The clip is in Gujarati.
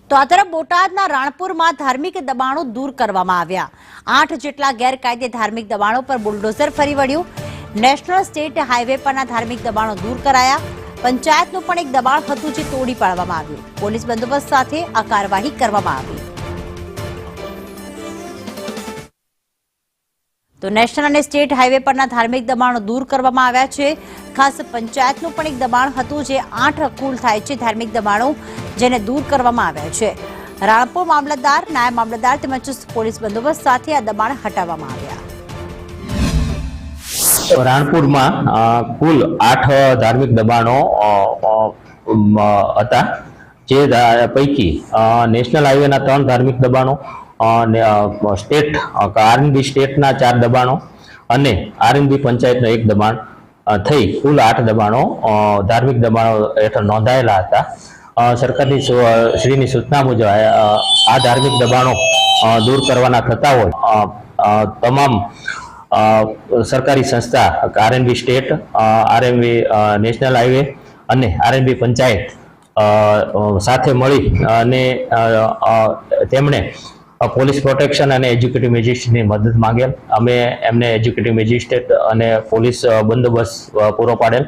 તો આ તરફ બોટાદના રાણપુરમાં ધાર્મિક દબાણો દૂર કરવામાં આવ્યા। 8 જેટલા ગેરકાયદે ધાર્મિક દબાણો પર બુલડોઝર ફરી વળ્યું। નેશનલ સ્ટેટ હાઈવે પરના ધાર્મિક દબાણો દૂર કરાયા। પંચાયતનું પણ એક દબાણ હતું જે તોડી પાડવામાં આવ્યું। પોલીસ બંદોબસ્ત સાથે આ કાર્યવાહી કરવામાં આવી। તો નેશનલ અને સ્ટેટ હાઈવે પરના ધાર્મિક દબાણો દૂર કરવામાં આવ્યા છે। ખાસ પંચાયતનું પણ એક દબાણ હતું જે 8 કુલ થાય છે ધાર્મિક દબાણો જેને દૂર કરવામાં આવ્યા છે। રાણપુર મામલતદાર, નાયબ મામલતદાર તેમજ પોલીસ બંદોબસ્ત સાથે આ દબાણ હટાવવામાં આવ્યા। રાણપુરમાં કુલ 8 ધાર્મિક દબાણો હતા, જે પૈકી નેશનલ હાઈવેના 3 ધાર્મિક દબાણો, સ્ટેટ આરએનબી સ્ટેટના 4 દબાણો અને આરએનબી પંચાયતનો 1 દબાણ થઈ કુલ 8 દબાણો ધાર્મિક દબાણો હેઠળ નોંધાયેલા હતા। સરકારની શ્રીની સૂચના મુજબ આ ધાર્મિક દબાણો દૂર કરવાના થતા હોય તમામ સરકારી સંસ્થા RNB state, RNB national highway અને આરએનબી પંચાયત સાથે મળી અને તેમણે પોલીસ પ્રોટેક્શન અને એજ્યુકેટિવ મેજિસ્ટ્રેટની મદદ માંગેલ। અમે એમને એજ્યુકેટિવ મેજિસ્ટ્રેટ અને પોલીસ બંદોબસ્ત પૂરો પાડેલ।